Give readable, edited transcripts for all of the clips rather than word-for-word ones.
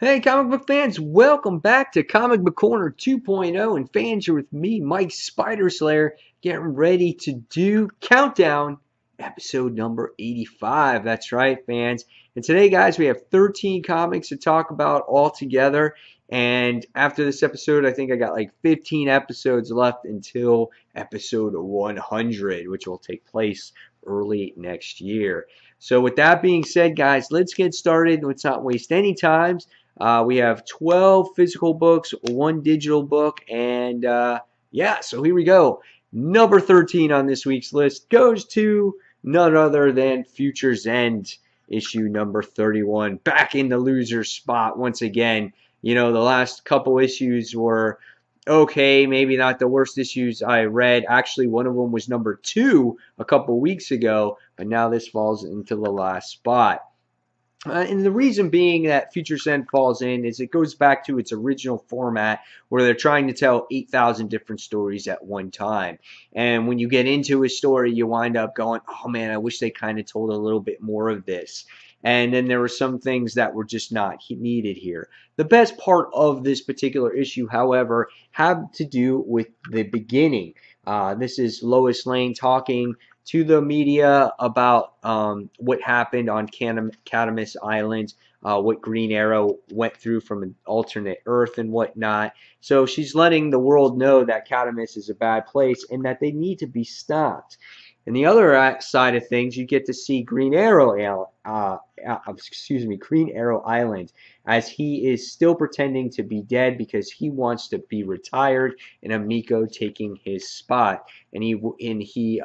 Hey, comic book fans, welcome back to Comic Book Corner 2.0. And fans, you're with me, Mike Spider Slayer, getting ready to do Countdown, episode number 85. That's right, fans. And today, guys, we have 13 comics to talk about all together. And after this episode, I think I got like 15 episodes left until episode 100, which will take place early next year. So with that being said, guys, let's get started. Let's not waste any time. We have 12 physical books, one digital book, and yeah, so here we go. Number 13 on this week's list goes to none other than Future's End, issue number 31. Back in the loser spot once again. You know, the last couple issues were okay, maybe not the worst issues I read. Actually, one of them was number 2 a couple weeks ago, but now this falls into the last spot. And the reason being that Future's End falls in is it goes back to its original format where they're trying to tell 8,000 different stories at one time. And when you get into a story, you wind up going, oh man, I wish they kind of told a little bit more of this. And then there were some things that were just not needed here. The best part of this particular issue, however, had to do with the beginning. This is Lois Lane talking to the media about what happened on Catamus Island, what Green Arrow went through from an alternate Earth and whatnot. So she's letting the world know that Catamus is a bad place and that they need to be stopped. And the other side of things, you get to see Green Arrow Island, as he is still pretending to be dead because he wants to be retired, and Amiko taking his spot, and he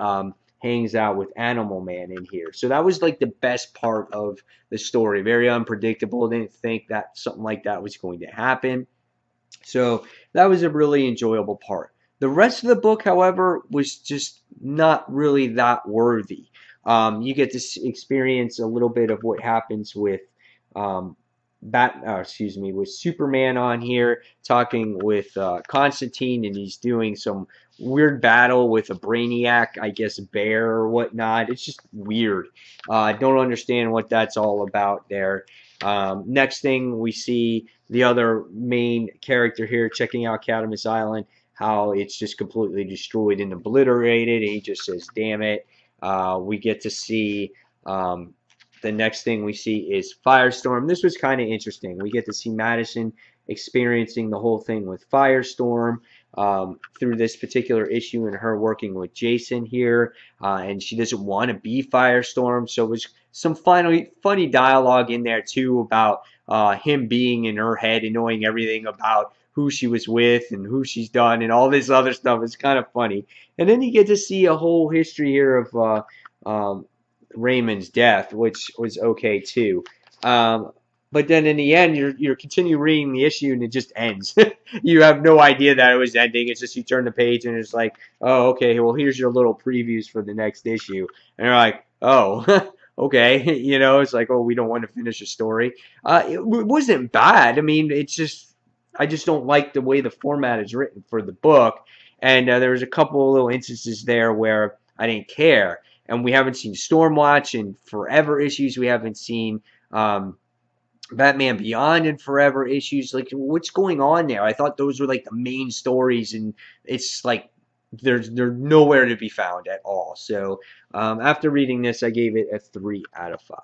hangs out with Animal Man in here. So that was like the best part of the story. Very unpredictable. Didn't think that something like that was going to happen. So that was a really enjoyable part. The rest of the book, however, was just not really that worthy. You get to experience a little bit of what happens with with Superman on here, talking with Constantine, and he's doing some weird battle with a Brainiac, I guess, bear or whatnot. It's just weird. I don't understand what that's all about there. Next thing, we see the other main character here checking out Catamus Island, how it's just completely destroyed and obliterated, and he just says, damn it. We get to see the next thing we see is Firestorm. This was kind of interesting. We get to see Madison experiencing the whole thing with Firestorm through this particular issue, and her working with Jason here, and she doesn't want to be Firestorm. So it was some funny dialogue in there too about him being in her head and knowing everything about who she was with and who she's done and all this other stuff. It's kind of funny. And then you get to see a whole history here of Raymond's death, which was okay too. But then in the end, you're continue reading the issue and it just ends. You have no idea that it was ending. It's just you turn the page and it's like, oh, okay, well, here's your little previews for the next issue. And you're like, oh, okay. You know, it's like, oh, we don't want to finish a story. It wasn't bad. I mean, it's just, I just don't like the way the format is written for the book. And there was a couple of little instances there where I didn't care. And we haven't seen Stormwatch in forever issues. We haven't seen Batman Beyond in forever issues. Like, what's going on there? I thought those were like the main stories, and it's like they're nowhere to be found at all. So after reading this, I gave it a 3 out of 5.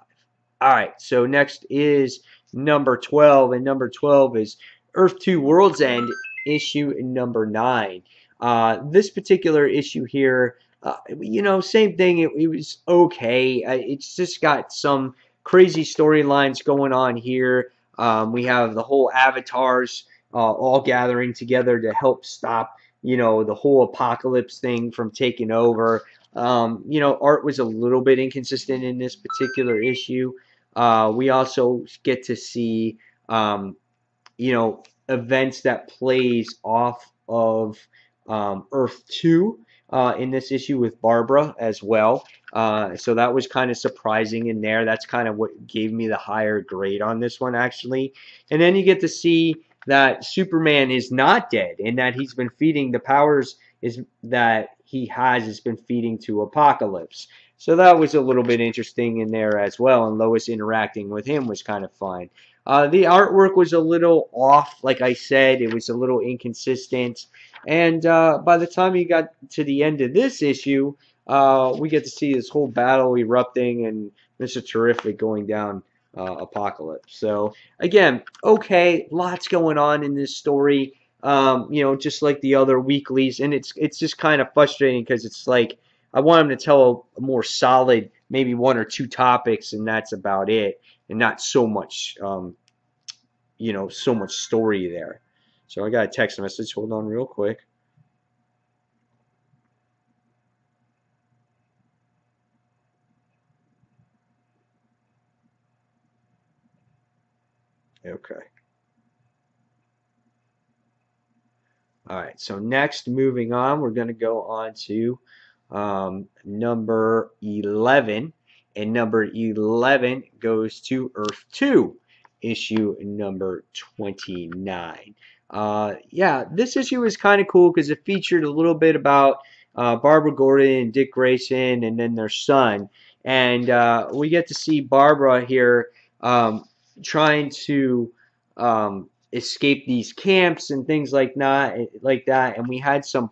All right, so next is number 12, and number 12 is Earth 2 World's End, issue number 9. This particular issue here, you know, same thing. It was okay. It's just got some crazy storylines going on here. We have the whole avatars all gathering together to help stop, you know, the whole apocalypse thing from taking over. You know, art was a little bit inconsistent in this particular issue. We also get to see, you know, events that plays off of Earth 2 in this issue with Barbara as well. So that was kind of surprising in there. That's kind of what gave me the higher grade on this one, actually. And then you get to see that Superman is not dead, and that he's been feeding the powers that he has been feeding to Apocalypse. So that was a little bit interesting in there as well, and Lois interacting with him was kind of fun. The artwork was a little off, like I said, it was a little inconsistent. And by the time you got to the end of this issue, we get to see this whole battle erupting and Mr. Terrific going down Apocalypse. So again, okay, lots going on in this story. You know, just like the other weeklies, and it's just kind of frustrating because it's like I want him to tell a more solid, maybe one or two topics, and that's about it, and not so much, you know, so much story there. So I got a text message. Hold on, real quick. Okay. All right, so next, moving on, we're going to go on to number 11. And number 11 goes to Earth 2, issue number 29. Yeah, this issue was kind of cool because it featured a little bit about Barbara Gordon and Dick Grayson and then their son. And we get to see Barbara here trying to escape these camps and things like that. And we had some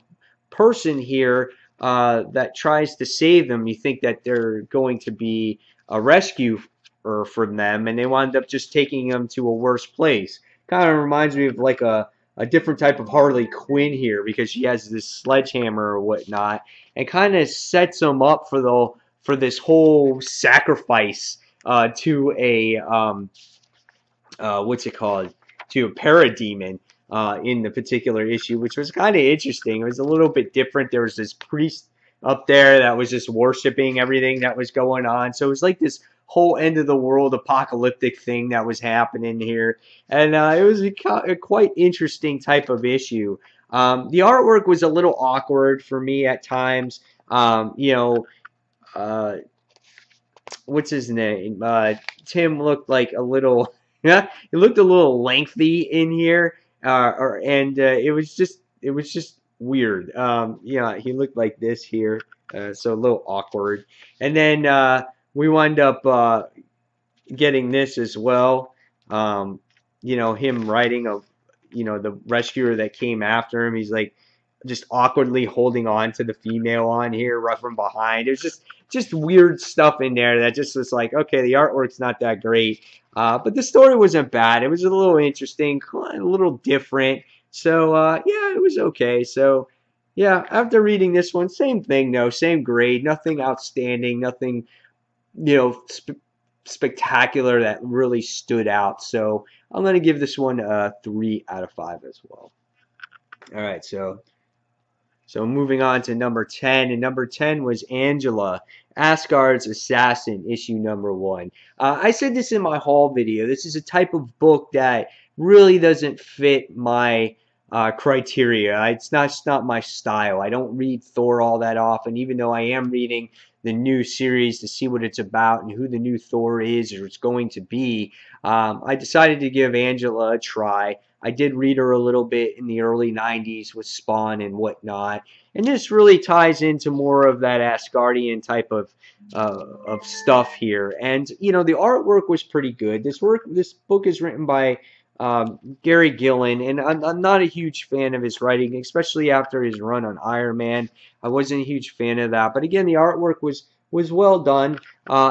person here that tries to save them. You think that they're going to be a rescue from them, and they wind up just taking them to a worse place. Kind of reminds me of like a different type of Harley Quinn here because she has this sledgehammer or whatnot, and kind of sets them up for this whole sacrifice to a what's it called? To a parademon in the particular issue, which was kind of interesting. It was a little bit different. There was this priest up there that was just worshiping everything that was going on. So it was like this whole end of the world apocalyptic thing that was happening here. And it was a quite interesting type of issue. The artwork was a little awkward for me at times. You know, what's his name? Tim looked like a little... Yeah, it looked a little lengthy in here, and it was just weird. Yeah, he looked like this here, so a little awkward. And then we wound up getting this as well. You know, him writing of, you know, the rescuer that came after him. He's like just awkwardly holding on to the female on here, right from behind. It was just weird stuff in there that just was like, okay, the artwork's not that great. But the story wasn't bad. It was a little interesting, a little different. So, yeah, it was okay. So, yeah, after reading this one, same thing, though. Same grade. Nothing outstanding. Nothing, you know, spectacular that really stood out. So, I'm going to give this one a 3 out of 5 as well. All right, so moving on to number 10, and number 10 was Angela, Asgard's Assassin, issue number 1. I said this in my haul video. This is a type of book that really doesn't fit my criteria. It's not my style. I don't read Thor all that often, even though I am reading the new series to see what it's about and who the new Thor is or it's going to be. I decided to give Angela a try. I did read her a little bit in the early 90s with Spawn and whatnot. And this really ties into more of that Asgardian type of stuff here. And, you know, the artwork was pretty good. This book is written by Gary Gillen, and I'm not a huge fan of his writing, especially after his run on Iron Man. I wasn't a huge fan of that. But again, the artwork was well done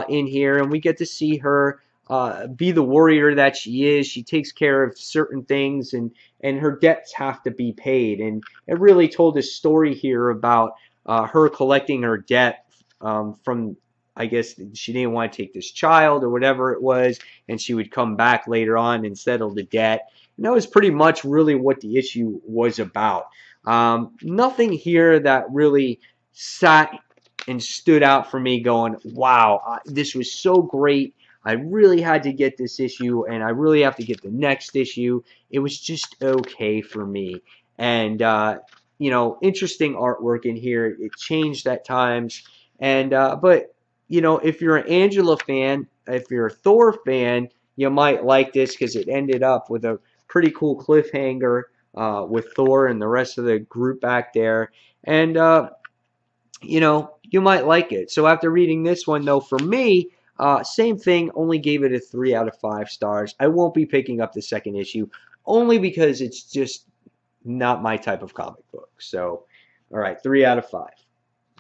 in here, and we get to see her be the warrior that she is. She takes care of certain things, and her debts have to be paid. And it really told a story here about her collecting her debt from, I guess she didn't want to take this child or whatever it was, and she would come back later on and settle the debt. And that was pretty much really what the issue was about. Nothing here that really sat and stood out for me going, wow, this was so great. I really had to get this issue, and I really have to get the next issue. It was just okay for me. And, you know, interesting artwork in here. It changed at times. And, but, you know, if you're an Angela fan, if you're a Thor fan, you might like this because it ended up with a pretty cool cliffhanger with Thor and the rest of the group back there. And, you might like it. So after reading this one, though, for me, same thing, only gave it a 3 out of 5 stars. I won't be picking up the second issue, only because it's just not my type of comic book. So, all right, 3 out of 5.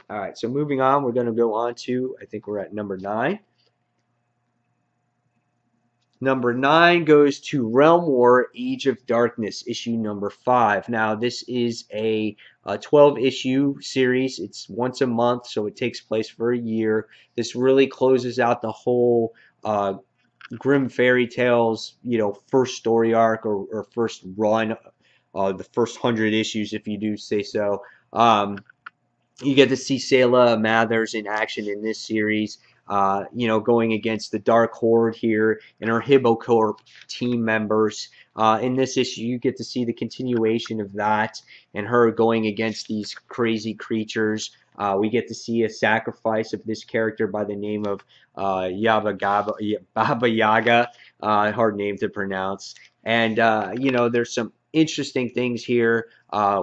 All right, so moving on, we're going to go on to, I think we're at number 9. Number 9 goes to Realm War Age of Darkness, issue number 5. Now, this is a 12-issue series. It's once a month, so it takes place for a year. This really closes out the whole Grimm Fairy Tales, first story arc or first run, the first 100 issues, if you do say so. You get to see Selah Mathers in action in this series, going against the Dark Horde here and our Hibbocorp team members. In this issue, you get to see the continuation of that and her going against these crazy creatures. We get to see a sacrifice of this character by the name of Baba Yaga, hard name to pronounce. And, there's some interesting things here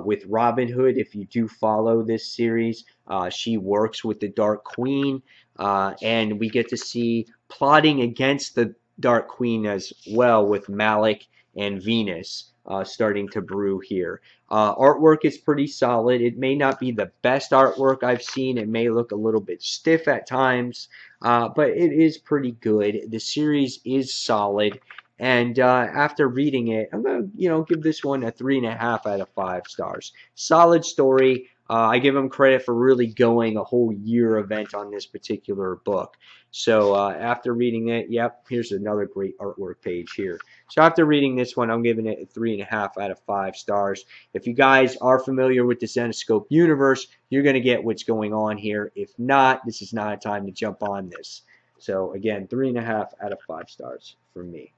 with Robin Hood. If you do follow this series, she works with the Dark Queen, and we get to see plotting against the Dark Queen as well with Malik and Venus starting to brew here. Artwork is pretty solid. It may not be the best artwork I've seen. It may look a little bit stiff at times, but it is pretty good. The series is solid. And after reading it, I'm going to, give this one a 3.5 out of 5 stars. Solid story. I give them credit for really going a whole year event on this particular book. So after reading it, yep, here's another great artwork page here. So after reading this one, I'm giving it a 3.5 out of 5 stars. If you guys are familiar with the Zenescope universe, you're going to get what's going on here. If not, this is not a time to jump on this. So again, 3.5 out of 5 stars for me.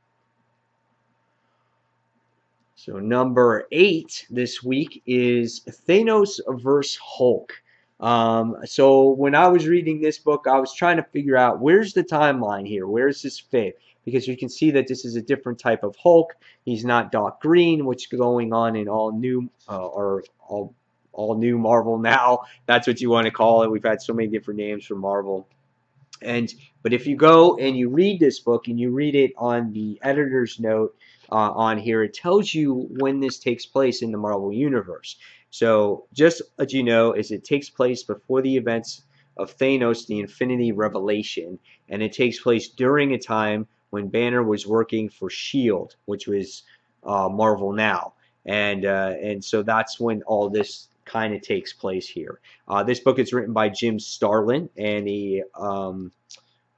So number 8 this week is Thanos vs. Hulk. So when I was reading this book, I was trying to figure out where's the timeline here? Where's this fit? Because you can see that this is a different type of Hulk. He's not Doc Green, which is going on in all new Marvel now. That's what you want to call it. We've had so many different names for Marvel. But if you go and you read this book and you read it on the editor's note on here, it tells you when this takes place in the Marvel Universe. So just let you know, is it takes place before the events of Thanos, the Infinity Revelation, and it takes place during a time when Banner was working for S.H.I.E.L.D., which was Marvel Now. And so that's when all this kind of takes place here. This book is written by Jim Starlin, and he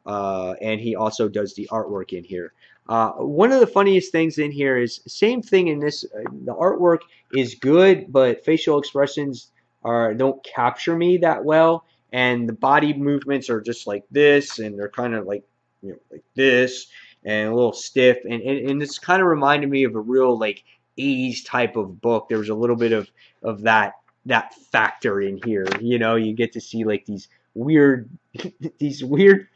also does the artwork in here. One of the funniest things in here is same thing in this. The artwork is good, but facial expressions don't capture me that well, and the body movements are just like this, and they're kind of like like this, and a little stiff, and this kind of reminded me of a real like 80s type of book. There was a little bit of that factor in here. You get to see like these weird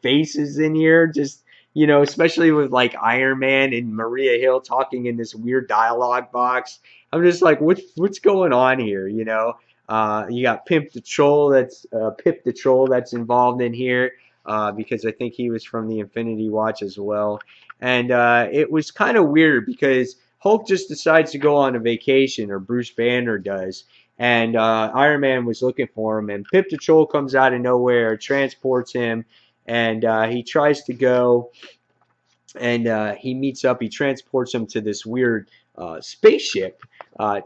faces in here, just especially with like Iron Man and Maria Hill talking in this weird dialogue box. I'm just like, what's going on here? You got Pip the Troll that's involved in here because I think he was from the Infinity Watch as well. And it was kind of weird because Hulk just decides to go on a vacation, or Bruce Banner does. And Iron Man was looking for him, and Pip the Troll comes out of nowhere, transports him, and he tries to go, and he transports him to this weird spaceship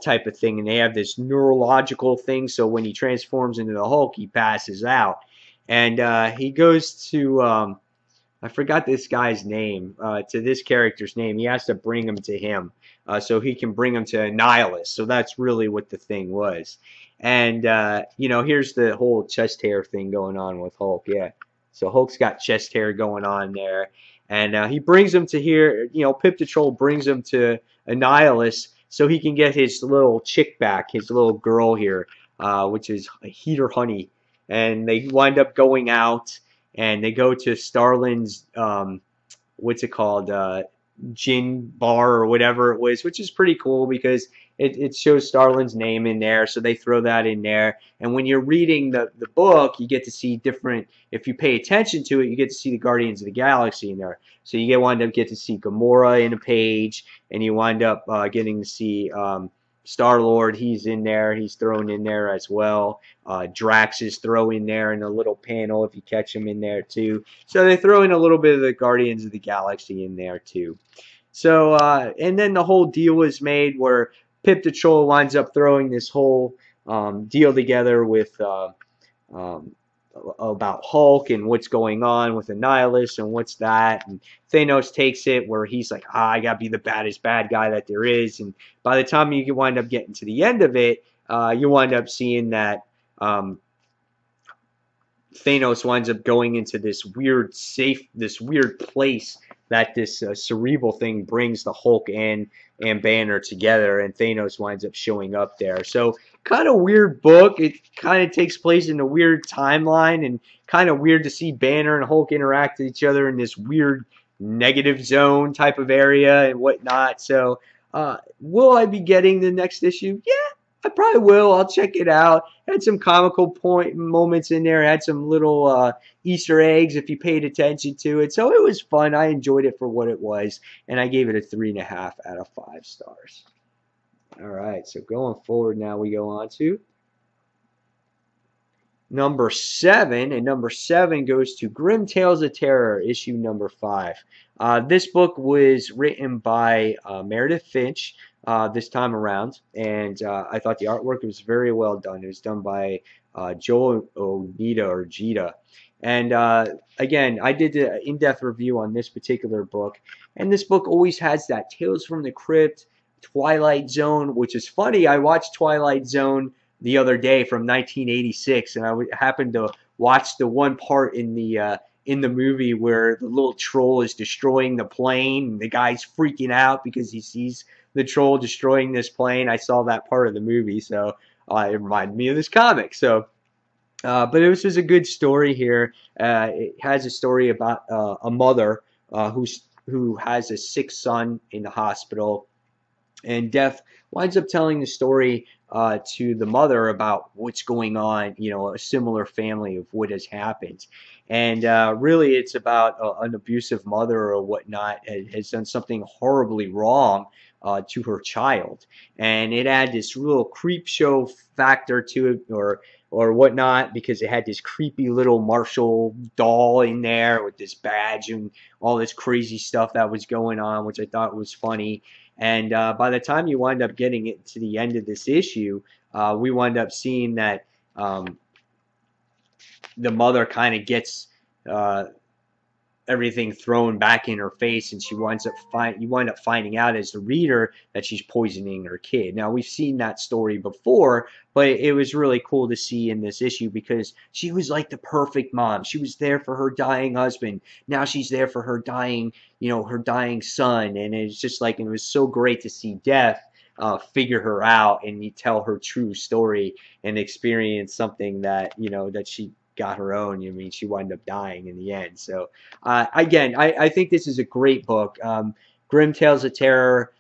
type of thing, and they have this neurological thing, so when he transforms into the Hulk, he passes out. And he goes to, I forgot this guy's name, to this character's name. He has to bring him to him. So he can bring him to Annihilus. So that's really what the thing was. And, here's the whole chest hair thing going on with Hulk. Yeah. So Hulk's got chest hair going on there. And he brings him to here. Pip the Troll brings him to Annihilus so he can get his little chick back, his little girl here, which is Heater Honey. And they wind up going out, and they go to Starlin's, what's it called? Gin bar or whatever it was, which is pretty cool because it shows Starlin's name in there, so they throw that in there. And when you're reading the book, you get to see different. If you pay attention to it, you get to see the Guardians of the Galaxy in there. So you wind up get to see Gamora in a page, and you wind up getting to see Star-Lord. He's in there. He's thrown in there as well. Drax is thrown in there in a little panel if you catch him in there too. So they throw in a little bit of the Guardians of the Galaxy in there too. So and then the whole deal was made where Pip the Troll winds up throwing this whole deal together with about Hulk and what's going on with Annihilus and what's that. And Thanos takes it where he's like, I gotta be the baddest bad guy that there is. And by the time you wind up getting to the end of it, you wind up seeing that Thanos winds up going into this weird place that this cerebral thing brings the Hulk and Banner together, and Thanos winds up showing up there. So kind of weird book. It kind of takes place in a weird timeline, and kind of weird to see Banner and Hulk interact with each other in this weird negative zone type of area and whatnot. So will I be getting the next issue? Yeah, I probably will. I'll check it out. Had some comical moments in there. Had some little Easter eggs if you paid attention to it. So it was fun. I enjoyed it for what it was, and I gave it a 3.5 out of 5 stars. All right, so going forward now we go on to number 7, and number 7 goes to Grim Tales of Terror, issue number 5. This book was written by Meredith Finch this time around, and I thought the artwork was very well done. It was done by Joel Ojeda. And again, I did an in-depth review on this particular book, and this book always has that Tales from the Crypt, Twilight Zone, which is funny. I watched Twilight Zone the other day from 1986, and I happened to watch the one part in the movie where the little troll is destroying the plane, and the guy's freaking out because he sees the troll destroying this plane. I saw that part of the movie, so it reminded me of this comic. So, but it was just a good story here. It has a story about a mother who has a sick son in the hospital, and Death winds up telling the story to the mother about what's going on, a similar family of what has happened. And really it's about an abusive mother or whatnot has done something horribly wrong to her child. And it had this real creep show factor to it or whatnot, because it had this creepy little Marshall doll in there with this badge and all this crazy stuff that was going on, which I thought was funny. And by the time you wind up getting it to the end of this issue, we wind up seeing that the mother kind of gets everything thrown back in her face, and you wind up finding out as the reader that she's poisoning her kid. Now, we've seen that story before, but it was really cool to see in this issue because she was like the perfect mom. She was there for her dying husband. Now she's there for her dying son, and it's just like, it was so great to see Death figure her out and you tell her true story and experience something that that she got her own. She wound up dying in the end. So again, I think this is a great book. Grim Tales of Terror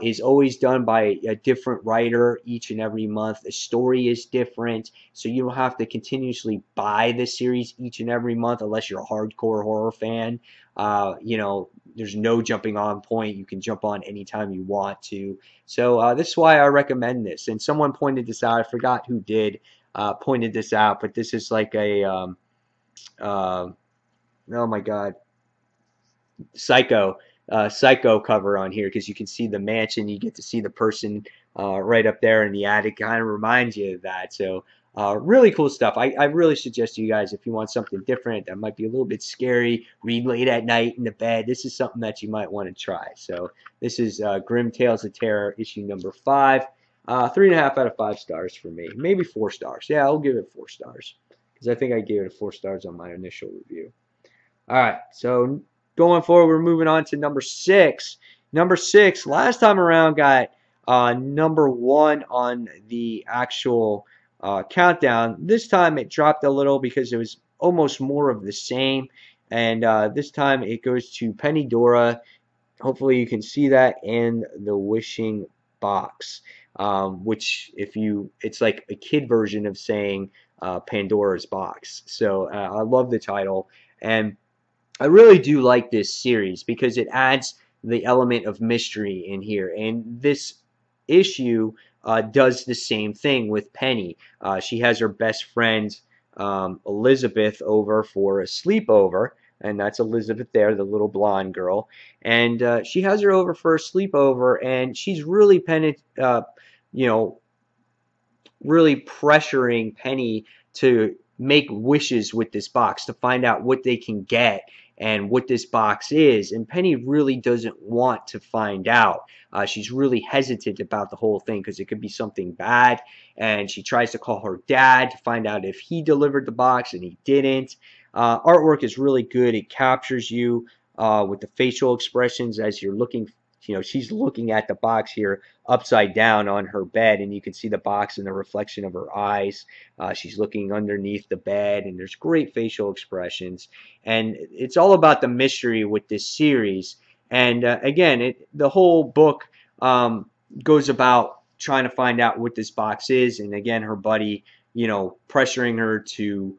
is always done by a different writer each and every month. The story is different, so you don't have to continuously buy the series each and every month unless you're a hardcore horror fan. There's no jumping on point. You can jump on anytime you want to. So this is why I recommend this. And someone pointed this out. I forgot who did. Pointed this out, but this is like a oh my god, Psycho cover on here, because you can see the mansion, you get to see the person right up there in the attic. Kind of reminds you of that. So really cool stuff. I really suggest to you guys, if you want something different that might be a little bit scary, read late at night in the bed, this is something that you might want to try. So this is Grim Tales of Terror, issue number 5. 3.5 out of 5 stars for me. Maybe 4 stars. Yeah, I'll give it 4 stars, because I think I gave it 4 stars on my initial review. All right, so going forward, we're moving on to number 6. Number 6, last time around, got number 1 on the actual countdown. This time it dropped a little because it was almost more of the same. And this time it goes to Penny Dora. Hopefully you can see that in the wishing box. which it's like a kid version of saying Pandora's box. So I love the title, and I really do like this series because it adds the element of mystery in here. And this issue does the same thing with Penny. She has her best friend Elizabeth over for a sleepover, and that's Elizabeth there, the little blonde girl. And she has her over for a sleepover, and she's really you know, really pressuring Penny to make wishes with this box to find out what they can get and what this box is. And Penny really doesn't want to find out. She's really hesitant about the whole thing because it could be something bad. And she tries to call her dad to find out if he delivered the box, and he didn't. Artwork is really good. It captures you with the facial expressions as you're looking. She's looking at the box here upside down on her bed, and you can see the box in the reflection of her eyes. She's looking underneath the bed, and there's great facial expressions. And it's all about the mystery with this series. And again, the whole book goes about trying to find out what this box is. And again, her buddy, pressuring her to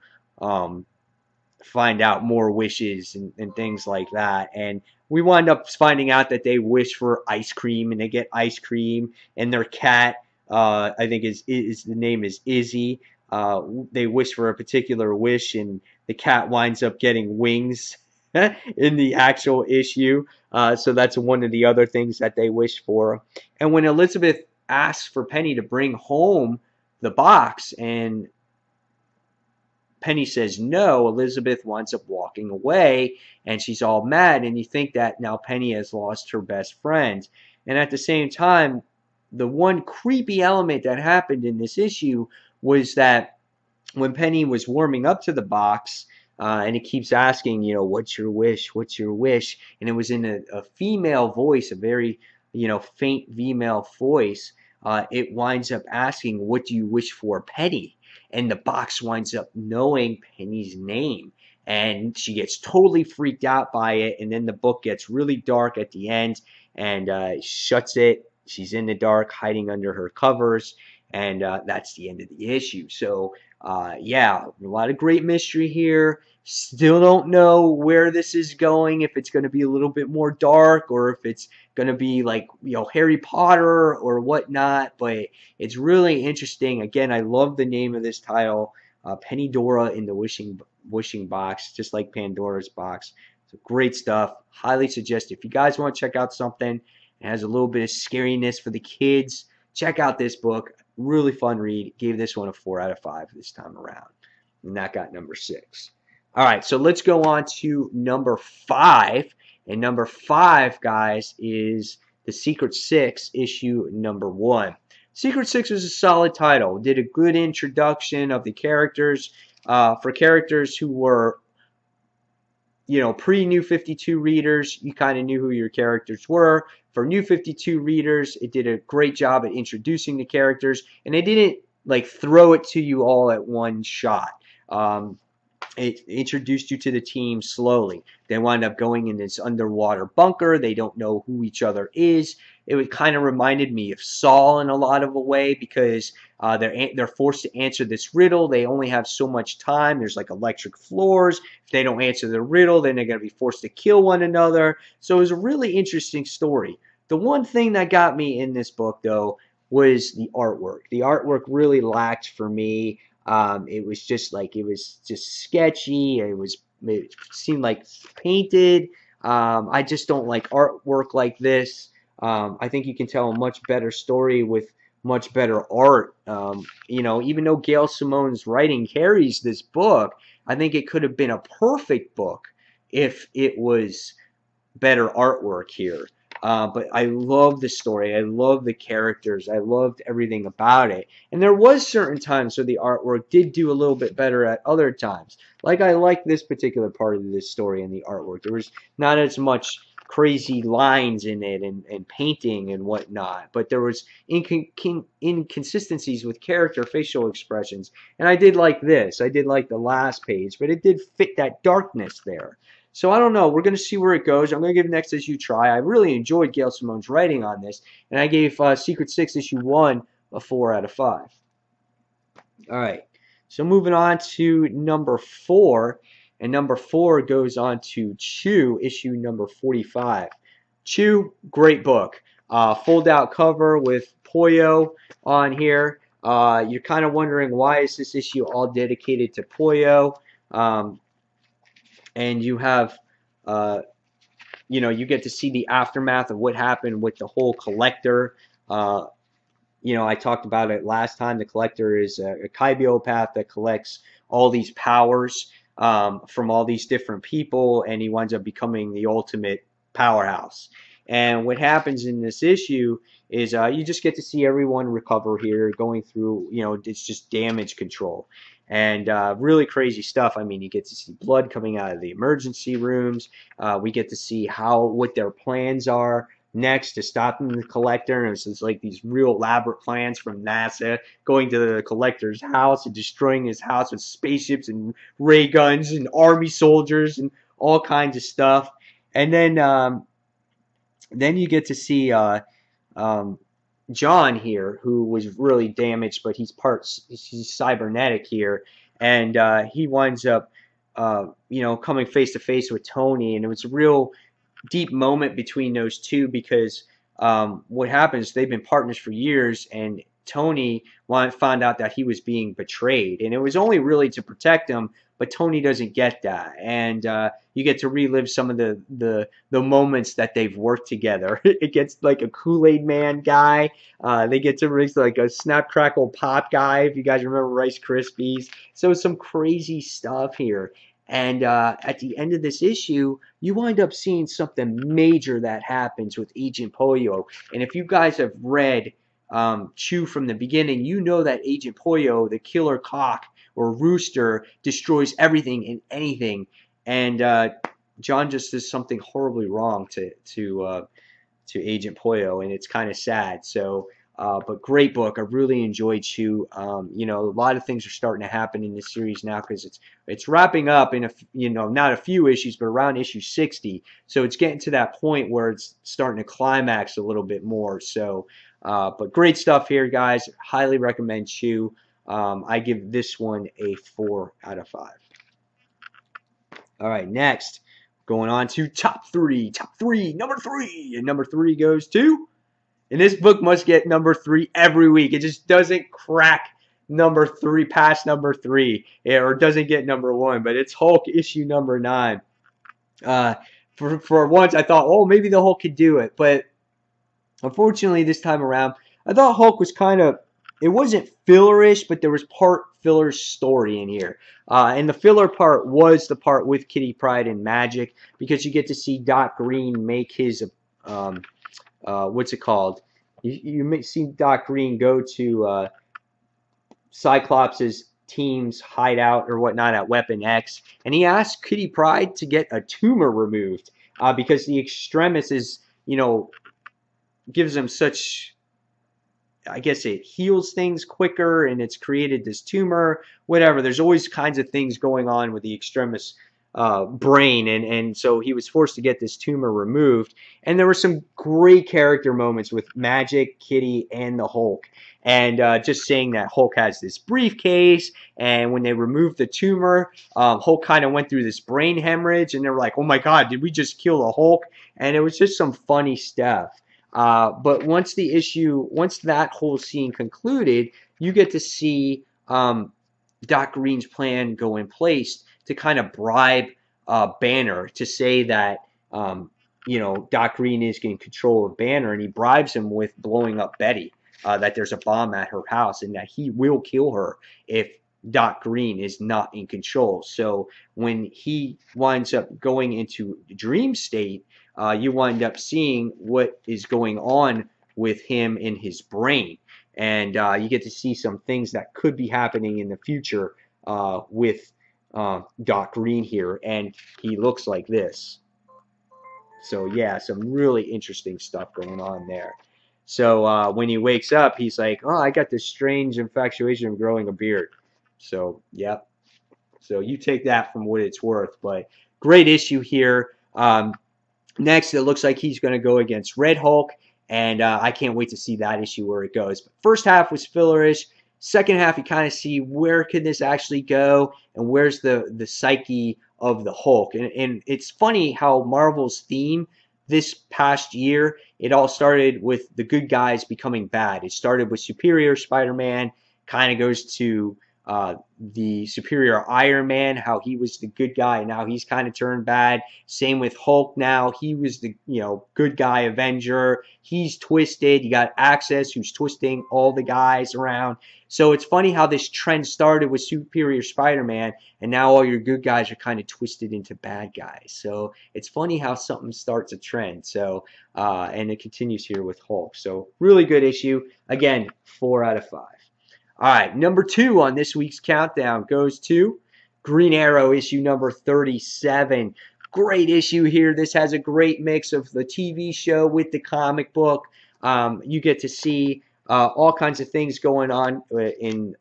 find out more wishes and things like that. And we wind up finding out that they wish for ice cream, and they get ice cream, and their cat, I think the name is Izzy. They wish for a particular wish, and the cat winds up getting wings in the actual issue. So that's one of the other things that they wish for. And when Elizabeth asks for Penny to bring home the box, and Penny says no, Elizabeth winds up walking away, and she's all mad, and you think that now Penny has lost her best friend. And at the same time, the one creepy element that happened in this issue was that when Penny was warming up to the box, and it keeps asking, what's your wish, what's your wish, and it was in a female voice, a very, faint female voice, it winds up asking, what do you wish for, Penny? And the box winds up knowing Penny's name, and she gets totally freaked out by it. And then the book gets really dark at the end, and shuts it. She's in the dark, hiding under her covers, and that's the end of the issue. So yeah, a lot of great mystery here. Still don't know where this is going, if it's going to be a little bit more dark, or if it's going to be like, Harry Potter or whatnot, but it's really interesting. Again, I love the name of this title, Penny Dora in the Wishing Box, just like Pandora's box. So great stuff. Highly suggest if you guys want to check out something that has a little bit of scariness for the kids, check out this book. Really fun read. Gave this one a 4 out of 5 this time around, and that got number 6. All right, so let's go on to number 5. And number 5, guys, is The Secret Six, issue number 1. Secret Six was a solid title. Did a good introduction of the characters. For characters who were, pre-New 52 readers, you kind of knew who your characters were. For New 52 readers, it did a great job at introducing the characters, and they didn't throw it to you all at one shot. It introduced you to the team slowly. They wind up going in this underwater bunker. They don't know who each other is. It kind of reminded me of Saul in a lot of a way, because they're forced to answer this riddle. They only have so much time. There's electric floors. If they don't answer the riddle, then they're going to be forced to kill one another. So it was a really interesting story. The one thing that got me in this book, though, was the artwork. The artwork really lacked for me. It was just sketchy. It seemed like painted. I just don't like artwork like this. I think you can tell a much better story with much better art. Even though Gail Simone's writing carries this book, I think it could have been a perfect book if it was better artwork here. But I love the story. I love the characters. I loved everything about it. And there was certain times where the artwork did do a little bit better at other times. I like this particular part of this story and the artwork. There was not as much crazy lines in it and painting and whatnot, but there was inconsistencies with character facial expressions. And I did like this. I did like the last page, but it did fit that darkness there. So I don't know. We're going to see where it goes. I'm going to give next issue a try. I really enjoyed Gail Simone's writing on this, and I gave Secret Six issue 1 a 4 out of 5. All right. So moving on to number 4, and number 4 goes on to Chew, issue number 45. Chew, great book. Fold out cover with Pollo on here. You're kind of wondering, why is this issue all dedicated to Pollo? And you have, you get to see the aftermath of what happened with the whole Collector. I talked about it last time. The Collector is a kybiopath that collects all these powers from all these different people, and he winds up becoming the ultimate powerhouse. And what happens in this issue is you just get to see everyone recover here, going through, it's just damage control. And really crazy stuff. I mean, you get to see blood coming out of the emergency rooms. We get to see what their plans are next to stopping the Collector. And it's like these real elaborate plans from NASA going to the Collector's house and destroying his house with spaceships and ray guns and army soldiers and all kinds of stuff. And then you get to see John here, who was really damaged, but he's cybernetic here, and he winds up coming face to face with Tony, and it was a real deep moment between those two, because what happens, they've been partners for years, and Tony found out that he was being betrayed, and it was only really to protect him, but Tony doesn't get that, and you get to relive some of the moments that they've worked together. It gets like a Kool-Aid Man guy. They get to raise like a Snap Crackle Pop guy, if you guys remember Rice Krispies. So some crazy stuff here. And at the end of this issue, you wind up seeing something major that happens with Agent Pollo. And if you guys have read Chew from the beginning, you know that Agent Pollo, the killer cock or rooster, destroys everything and anything. And John just does something horribly wrong to Agent Pollo, and it's kind of sad. So, but great book. I really enjoyed Chew. A lot of things are starting to happen in this series now, because it's wrapping up in not a few issues, but around issue 60. So it's getting to that point where it's starting to climax a little bit more. So, but great stuff here, guys. Highly recommend Chew. I give this one a 4 out of 5. All right, next, going on to top three, number 3, and number 3 goes to, and this book must get number 3 every week. It just doesn't crack number 3 past number 3, or doesn't get number 1, but it's Hulk issue number 9. For once, I thought, oh, maybe the Hulk could do it, but unfortunately, this time around, I thought Hulk was kind of, it wasn't fillerish, but there was part filler story in here. And the filler part was the part with Kitty Pryde and Magic, because you get to see Doc Green make his, what's it called? You may see Doc Green go to Cyclops' team's hideout or whatnot at Weapon X, and he asked Kitty Pryde to get a tumor removed because the Extremis is, gives them such, I guess it heals things quicker, and it's created this tumor, whatever. There's always kinds of things going on with the Extremis brain, and so he was forced to get this tumor removed. And there were some great character moments with Magic, Kitty, and the Hulk. And just saying that Hulk has this briefcase, and when they removed the tumor, Hulk kind of went through this brain hemorrhage, and they were like, oh my God, did we just kill the Hulk? And it was just some funny stuff. But once that whole scene concluded, you get to see Doc Green's plan go in place to kind of bribe Banner to say that Doc Green is in control of Banner, and he bribes him with blowing up Betty, that there's a bomb at her house, and that he will kill her if Doc Green is not in control. So when he winds up going into dream state, you wind up seeing what is going on with him in his brain. And you get to see some things that could be happening in the future with Doc Green here. And he looks like this. So yeah, some really interesting stuff going on there. So when he wakes up, he's like, oh, I got this strange infatuation of growing a beard. So, yep. So you take that from what it's worth. But Great issue here. Next, it looks like he's going to go against Red Hulk, and I can't wait to see that issue where it goes. But first half was fillerish. Second half, you kind of see where can this actually go, and where's the psyche of the Hulk. And it's funny how Marvel's theme this past year, it all started with the good guys becoming bad. It started with Superior Spider-Man, kind of goes to the Superior Iron Man, how he was the good guy, and now he's kind of turned bad. Same with Hulk now. He was the good guy Avenger. He's twisted. You got Access, who's twisting all the guys around. So it's funny how this trend started with Superior Spider-Man, and now all your good guys are kind of twisted into bad guys. So it's funny how something starts a trend. So and it continues here with Hulk. So really good issue. Again, 4 out of 5. All right, number 2 on this week's countdown goes to Green Arrow issue number 37. Great issue here. This has a great mix of the TV show with the comic book. You get to see all kinds of things going on with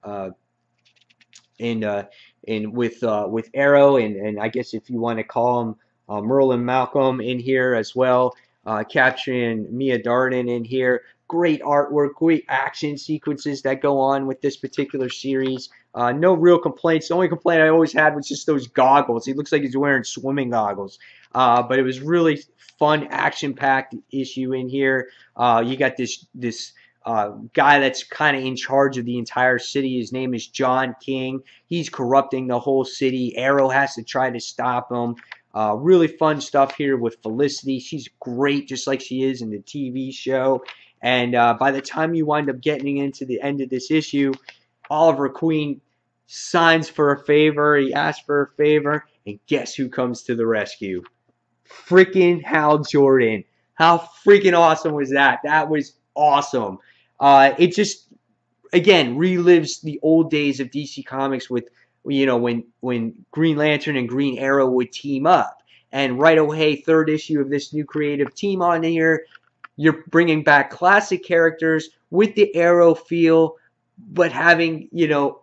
Arrow, and I guess if you want to call him Merlin Malcolm in here as well, capturing Mia Darden in here. Great artwork, great action sequences that go on with this particular series. No real complaints. The only complaint I always had was just those goggles. He looks like he's wearing swimming goggles. But it was really fun, action-packed issue in here. You got this guy that's kind of in charge of the entire city. His name is John King. He's corrupting the whole city. Arrow has to try to stop him. Really fun stuff here with Felicity. She's great, just like she is in the TV show. And by the time you wind up getting into the end of this issue, Oliver Queen signs for a favor. He asks for a favor, and guess who comes to the rescue? Freaking Hal Jordan. How freaking awesome was that? That was awesome. It just, again, relives the old days of DC Comics with, when Green Lantern and Green Arrow would team up. And right away, third issue of this new creative team on here, you're bringing back classic characters with the Arrow feel, but having,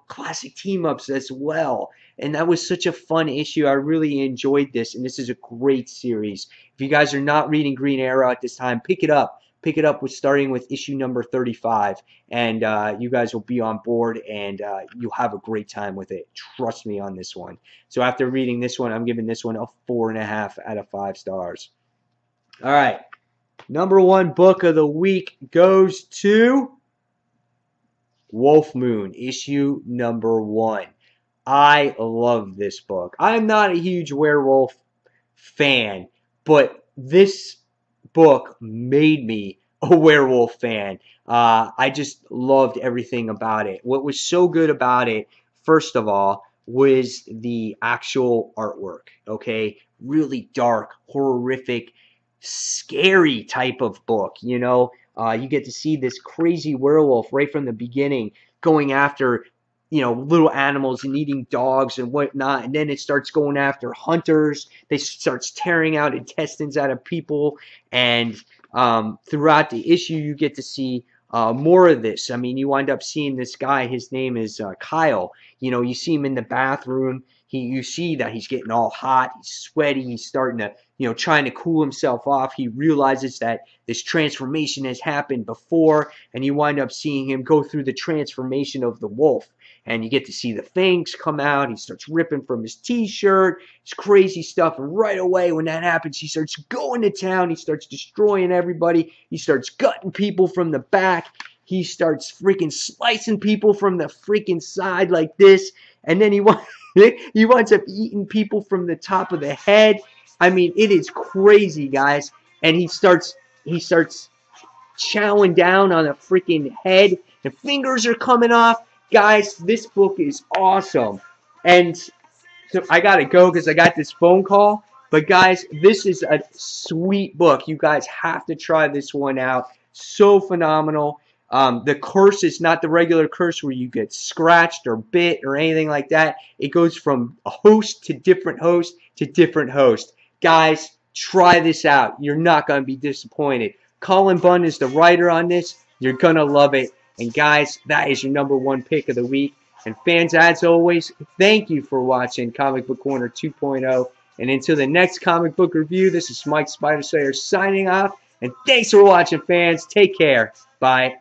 classic team-ups as well. And that was such a fun issue. I really enjoyed this, and this is a great series. If you guys are not reading Green Arrow at this time, pick it up. Pick it up starting with issue number 35, and you guys will be on board, and you'll have a great time with it. Trust me on this one. So after reading this one, I'm giving this one a 4.5 out of 5 stars. All right. Number 1 book of the week goes to Wolf Moon, issue number 1. I love this book. I'm not a huge werewolf fan, but this book made me a werewolf fan. I just loved everything about it. What was so good about it, first of all, was the actual artwork. Okay, really dark, horrific, scary type of book. You get to see this crazy werewolf right from the beginning going after little animals and eating dogs and whatnot, and then it starts going after hunters. They starts tearing out intestines out of people, and throughout the issue you get to see more of this. I mean, you wind up seeing this guy. His name is Kyle. You see him in the bathroom. You see that he's getting all hot. He's sweaty. He's starting to, trying to cool himself off. He realizes that this transformation has happened before, and you wind up seeing him go through the transformation of the wolf. And you get to see the fangs come out. He starts ripping from his t-shirt. It's crazy stuff. And right away when that happens, he starts going to town. He starts destroying everybody. He starts gutting people from the back. He starts freaking slicing people from the freaking side like this. And then he winds up eating people from the top of the head. I mean, it is crazy, guys. And he starts chowing down on a freaking head. The fingers are coming off. Guys, this book is awesome. And so I got to go because I got this phone call. But guys, this is a sweet book. You guys have to try this one out. So phenomenal. The curse is not the regular curse where you get scratched or bit or anything like that. It goes from a host to different host to different host. Guys, try this out. You're not going to be disappointed. Colin Bunn is the writer on this. You're going to love it. And guys, that is your number 1 pick of the week. And fans, as always, thank you for watching Comic Book Corner 2.0. And until the next comic book review, this is Mike Spider Slayer signing off. And thanks for watching, fans. Take care. Bye.